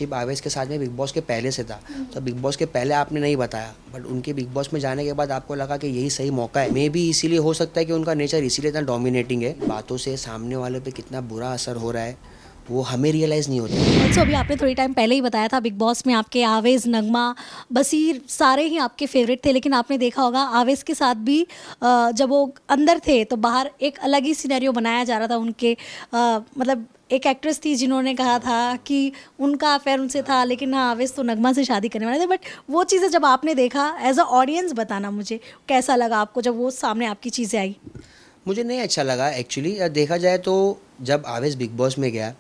Ship आवेश के साथ में बिग बॉस के पहले से था, तो बिग बॉस के पहले आपने नहीं बताया, बट उनके बिग बॉस में जाने के बाद आपको लगा कि यही सही मौका है। मे भी इसीलिए हो सकता है कि उनका नेचर इसीलिए इतना डोमिनेटिंग है। बातों से सामने वाले पे कितना बुरा असर हो रहा है वो हमें रियलाइज़ नहीं होता। ऑल्सो अभी आपने थोड़ी टाइम पहले ही बताया था बिग बॉस में आपके आवेज़, नगमा, बसीर सारे ही आपके फेवरेट थे, लेकिन आपने देखा होगा आवेज़ के साथ भी जब वो अंदर थे तो बाहर एक अलग ही सिनेरियो बनाया जा रहा था उनके। मतलब एक एक्ट्रेस थी जिन्होंने कहा था कि उनका अफेयर उनसे था, लेकिन हाँ आवेज़ तो नगमा से शादी करने वाले थे। बट वो चीज़ें जब आपने देखा एज अ ऑडियंस, बताना मुझे कैसा लगा आपको जब वो सामने आपकी चीज़ें आई। मुझे नहीं अच्छा लगा एक्चुअली। देखा जाए तो जब आवेश बिग बॉस में गया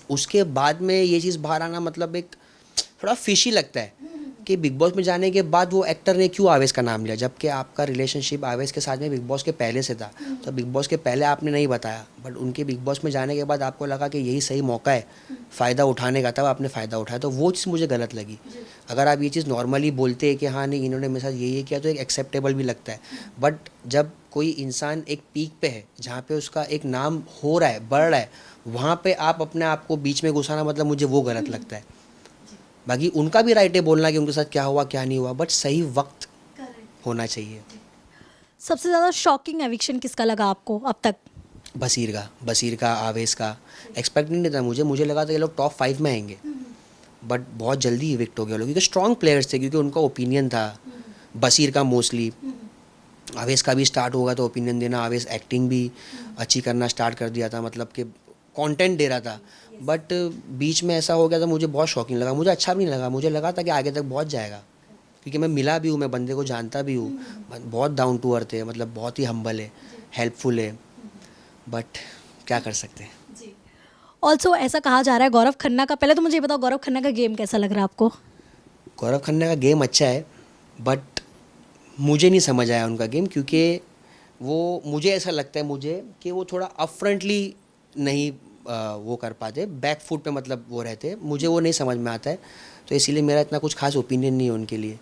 उसके बाद में ये चीज़ बाहर आना मतलब एक थोड़ा फिशी लगता है कि बिग बॉस में जाने के बाद वो एक्टर ने क्यों आवेश का नाम लिया, जबकि आपका रिलेशनशिप आवेश के साथ में बिग बॉस के पहले से था। तो बिग बॉस के पहले आपने नहीं बताया, बट उनके बिग बॉस में जाने के बाद आपको लगा कि यही सही मौका है फ़ायदा उठाने का, तब आपने फ़ायदा उठाया। तो वो चीज़ मुझे गलत लगी। अगर आप ये चीज़ नॉर्मली बोलते हैं कि हाँ नहीं इन्होंने मेरे साथ ये किया, तो एक एक्सेप्टेबल भी लगता है। बट जब कोई इंसान एक पीक पे है जहाँ पे उसका एक नाम हो रहा है, बढ़ रहा है, वहाँ पे आप अपने आप को बीच में घुसाना, मतलब मुझे वो गलत लगता है। बाकी उनका भी राइट है बोलना कि उनके साथ क्या हुआ क्या नहीं हुआ, बट सही वक्त होना चाहिए। सबसे ज़्यादा शॉकिंग एविक्शन किसका लगा आपको अब तक? बसीर का आवेश का एक्सपेक्ट नहीं था मुझे लगा था ये लोग टॉप 5 में आएंगे, बट बहुत जल्दी इविक्ट हो गए लोग, क्योंकि स्ट्रॉन्ग प्लेयर्स थे, क्योंकि उनका ओपिनियन था। बसीर का मोस्टली, आवेश का भी स्टार्ट होगा तो ओपिनियन देना, आवेश एक्टिंग भी अच्छी करना स्टार्ट कर दिया था, मतलब कि कंटेंट दे रहा था। बट बीच में ऐसा हो गया था, मुझे बहुत शॉकिंग लगा, मुझे अच्छा भी नहीं लगा। मुझे लगा था कि आगे तक बहुत जाएगा, क्योंकि मैं मिला भी हूँ, मैं बंदे को जानता भी हूँ, बहुत डाउन टू अर्थ है, मतलब बहुत ही हम्बल है, हेल्पफुल है, बट क्या कर सकते हैं। ऑल्सो ऐसा कहा जा रहा है गौरव खन्ना का, पहले तो मुझे ये बताओ गौरव खन्ना का गेम कैसा लग रहा है आपको? गौरव खन्ना का गेम अच्छा है, बट मुझे नहीं समझ आया उनका गेम, क्योंकि वो, मुझे ऐसा लगता है मुझे कि वो थोड़ा अपफ्रंटली नहीं वो कर पाते, बैक फुट पे मतलब वो रहते, मुझे वो नहीं समझ में आता है। तो इसीलिए मेरा इतना कुछ खास ओपिनियन नहीं है उनके लिए।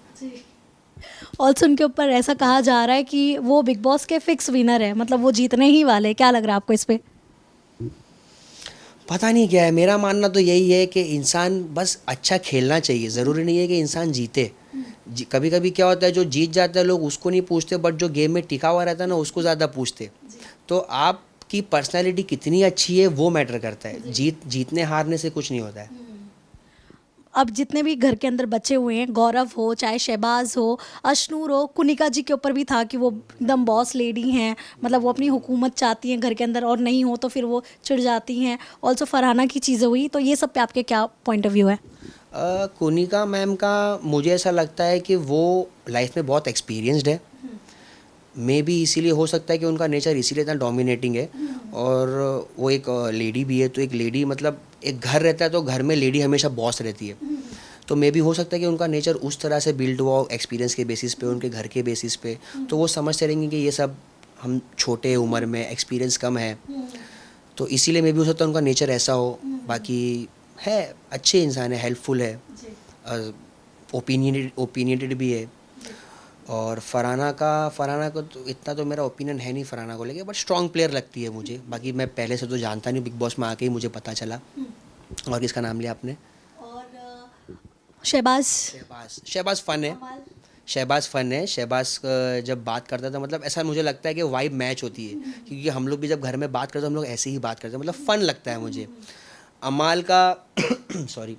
ऑल्सो उनके ऊपर ऐसा कहा जा रहा है कि वो बिग बॉस के फिक्स विनर है, मतलब वो जीतने ही वाले हैं। क्या लग रहा है आपको इस पे? पता नहीं क्या है, मेरा मानना तो यही है कि इंसान बस अच्छा खेलना चाहिए, ज़रूरी नहीं है कि इंसान जीते। कभी कभी क्या होता है, जो जीत जाता है लोग उसको नहीं पूछते, बट जो गेम में टिका हुआ रहता है ना उसको ज़्यादा पूछते। तो आपकी पर्सनैलिटी कितनी अच्छी है वो मैटर करता है, जीतने हारने से कुछ नहीं होता है। अब जितने भी घर के अंदर बचे हुए हैं, गौरव हो, चाहे शहबाज हो, अशनूर हो, कुनिका जी के ऊपर भी था कि वो एकदम बॉस लेडी हैं, मतलब वो अपनी हुकूमत चाहती हैं घर के अंदर, और नहीं हो तो फिर वो चिढ़ जाती हैं। ऑल्सो फरहाना की चीज़ें हुई, तो ये सब पे आपके क्या पॉइंट ऑफ व्यू है? कोनिका मैम का मुझे ऐसा लगता है कि वो लाइफ में बहुत एक्सपीरियंस्ड है। मे बी इसीलिए हो सकता है कि उनका नेचर इसीलिए इतना डोमिनेटिंग है। और वो एक लेडी भी है, तो एक लेडी मतलब एक घर रहता है तो घर में लेडी हमेशा बॉस रहती है। तो मे बी हो सकता है कि उनका नेचर उस तरह से बिल्ड हुआ एक्सपीरियंस के बेसिस पे, उनके घर के बेसिस पे। तो वो समझते रहेंगे कि ये सब हम छोटे उम्र में, एक्सपीरियंस कम है, तो इसीलिए मे बी हो सकता है उनका नेचर ऐसा हो। बाकी है, अच्छे इंसान है, हेल्पफुल है, ओपिनियटेड भी है। और फरहाना को तो इतना तो मेरा ओपिनियन है नहीं फरहाना को लेके, बट स्ट्रॉन्ग प्लेयर लगती है मुझे। बाकी मैं पहले से तो जानता नहीं, बिग बॉस में आके ही मुझे पता चला। और किसका नाम लिया आपने? और शहबाज। शहबाज फन है। शहबाज जब बात करता था, मतलब ऐसा मुझे लगता है कि वाइब मैच होती है, क्योंकि हम लोग भी जब घर में बात करते हैं हम लोग ऐसे ही बात करते हैं, मतलब फ़न लगता है मुझे। अमाल का सॉरी,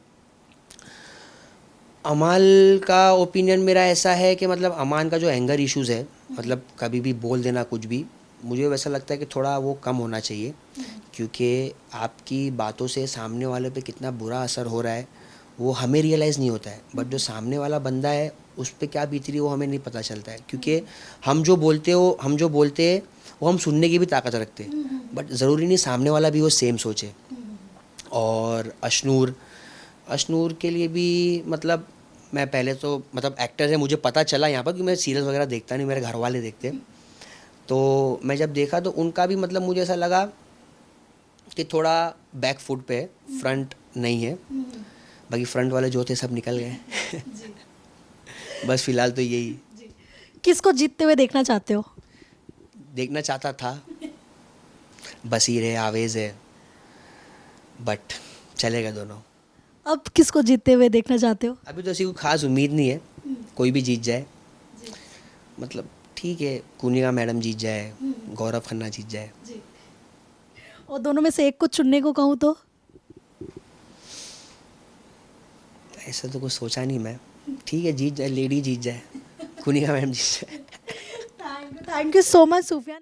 अमाल का ओपिनियन मेरा ऐसा है कि मतलब अमान का जो एंगर इश्यूज़ है, मतलब कभी भी बोल देना कुछ भी, मुझे वैसा लगता है कि थोड़ा वो कम होना चाहिए, क्योंकि आपकी बातों से सामने वाले पे कितना बुरा असर हो रहा है वो हमें रियलाइज़ नहीं होता है, बट जो सामने वाला बंदा है उस पर क्या बीत रही है वो हमें नहीं पता चलता है। क्योंकि हम जो बोलते हैं वो हम सुनने की भी ताकत रखते हैं, बट ज़रूरी नहीं सामने वाला भी वो सेम सोचे। और अशनूर के लिए भी, मतलब मैं पहले तो मतलब एक्टर है, मुझे पता चला यहाँ पर, क्योंकि मैं सीरियल वगैरह देखता नहीं, मेरे घर वाले देखते। तो मैं जब देखा तो उनका भी मतलब मुझे ऐसा लगा कि थोड़ा बैक फुट पे, फ्रंट नहीं है। बाकी फ्रंट वाले जो थे सब निकल गए बस फिलहाल तो यही किसको जीतते हुए देखना चाहते हो? देखना चाहता था। बसीर है, आवेज़ है, बट चलेगा दोनों। अब किसको जीतते हुए देखना चाहते हो? अभी तो ऐसी कोई खास उम्मीद नहीं है, कोई भी जीत जाए, मतलब ठीक है, कुनिका मैडम जीत जाए, गौरव खन्ना जीत जाए। और दोनों में से एक को चुनने को कहूँ तो? ऐसा तो कुछ सोचा नहीं मैं, ठीक है जीत जाए, लेडी जीत जाए, कुनिका मैडम जीत जाए। Thank you so much Sufiyan.